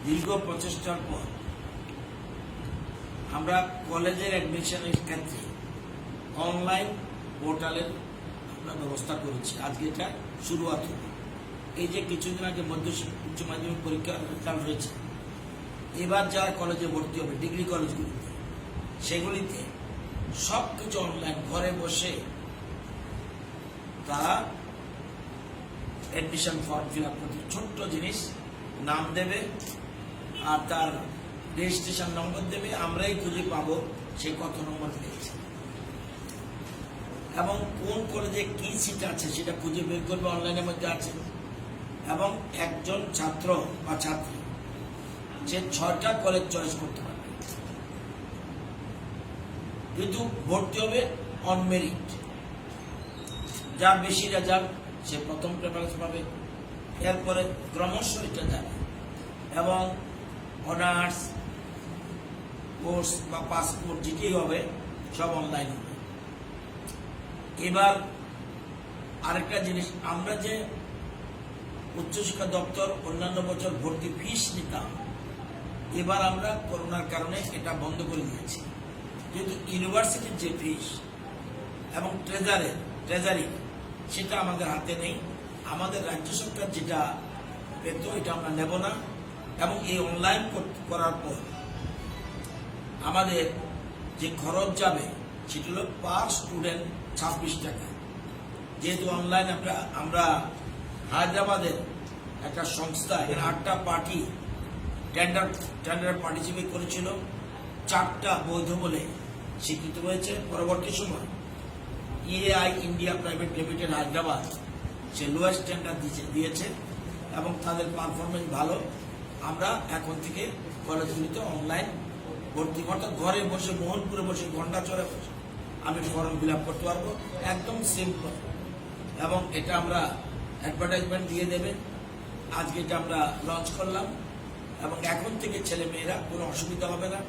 দীর্ঘ প্রচেষ্টার পর আমরা কলেজের অ্যাডমিশনের ক্ষেত্রে অনলাইন পোর্টালের আমরা ব্যবস্থা করেছি। আজকে এটা শুরুয়াত হলো। এই যে কিছুদিন আগে উচ্চ মাধ্যমিক পরীক্ষার রেজাল্ট হয়েছে, এবার যারা কলেজে ভর্তি হবে ডিগ্রি কলেজগুলিতে, সেগুলিতে সব কিছু অনলাইন, ঘরে বসে তারা অ্যাডমিশন ফর্ম ফিল আপ করতে, ছোট্ট জিনিস, নাম দেবে আর তার রেজিস্ট্রেশন নম্বর দেবে, আমরাই খুঁজে পাবো সে কত নম্বর পেয়েছে এবং কোন কলেজে কি সিট আছে সেটা খুঁজে বের করবে, অনলাইনের মধ্যে আছে। এবং একজন ছাত্র বা ছাত্রী সে 6টা কলেজ চয়েস করতে পারবে, কিন্তু ভর্তি হবে অন মেরিট। যার বেশি রেজাল্ট সে প্রথম প্রেফারেন্স পাবে, এরপরে ক্রমশ এটা যাবে এবং অনার্স কোর্স বা পাসপোর্ট যেটাই হবে সব অনলাইন হবে। এবার আরেকটা জিনিস, আমরা যে উচ্চশিক্ষা দপ্তর অন্যান্য বছর ভর্তি ফিস নিতাম, এবার আমরা করোনার কারণে এটা বন্ধ করে দিয়েছি। কিন্তু ইউনিভার্সিটির যে ফিস এবং ট্রেজারি সেটা আমাদের হাতে নেই। আমাদের রাজ্য সরকার যেটা পেত এটা আমরা নেব না। এবং এই অনলাইন করার পর আমাদের যে খরচ যাবে সেটা হলো পার স্টুডেন্ট 26 টাকা। যেহেতু অনলাইন আমরা হায়দ্রাবাদের একটা সংস্থা, এর 8টা পার্টি টেন্ডার পার্টিসিপেট করেছিল, 4টা বৈধ বলে স্বীকৃত হয়েছে। পরবর্তী সময় EAI India private limited Hyderabad সে লোয়েস্ট টেন্ডার দিয়েছে এবং তাদের পারফরমেন্স ভালো। আমরা এখন থেকে কলেজগুলিতে অনলাইন ভর্তি, অর্থাৎ ঘরে বসে, মোহনপুরে বসে, ঘন্টা চড়ে বসে আমি ফর্ম ফিল আপ করতে পারবো, একদম সিম্পল। এবং এটা আমরা অ্যাডভার্টাইজমেন্ট দিয়ে দেবে। আজকে এটা আমরা লঞ্চ করলাম এবং এখন থেকে ছেলে মেয়েরা কোনো অসুবিধা হবে না।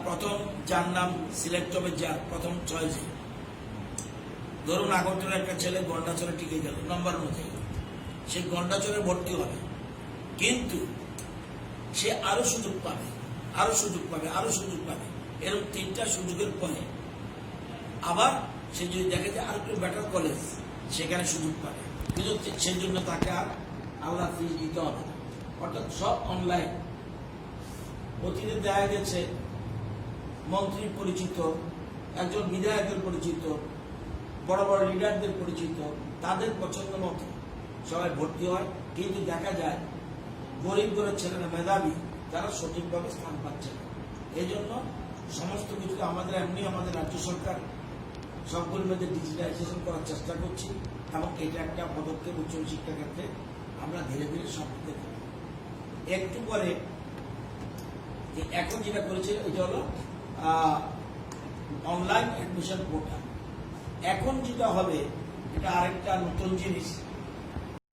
প্রথম যার নাম সিলেক্ট হবে, যার প্রথম চয়েসে, ধরুন আগরতলা একটা ছেলে গন্ডাচরে টিকে গেল নম্বর অনুযায়ী, সে গন্ডাচরে ভর্তি হবে, কিন্তু সে আরো সুযোগ পাবে, আরো সুযোগ পাবে, আরো সুযোগ পাবে। এরকম 3টা সুযোগের পরে আবার সে যদি দেখে যে আর একটু বেটার কলেজ, সেখানে সুযোগ পাবে, কিন্তু সেই জন্য তাকে আর আলাদা ফিস দিতে হবে না। অর্থাৎ সব অনলাইন। অতীতে দেখা গেছে মন্ত্রী পরিচিত, একজন বিধায়কের পরিচিত, বড় বড় লিডারদের পরিচিত, তাদের পছন্দ মতো সবাই ভর্তি হয়, কিন্তু দেখা যায় গরিব ঘরের ছেলেরা মেধাবী, তারা সঠিকভাবে স্থান পাচ্ছে না। এই জন্য সমস্ত কিছু আমাদের রাজ্য সরকার সবগুলোর মধ্যে ডিজিটালাইজেশন করার চেষ্টা করছি এবং এটা একটা পদক্ষেপ উচ্চ শিক্ষা ক্ষেত্রে আমরা ধীরে ধীরে সম্পৃক্ত করব। একটু পরে এখন যেটা করেছে এটা হলো অনলাইন অ্যাডমিশন পোর্টাল। এখন যেটা হবে এটা আরেকটা নতুন জিনিস,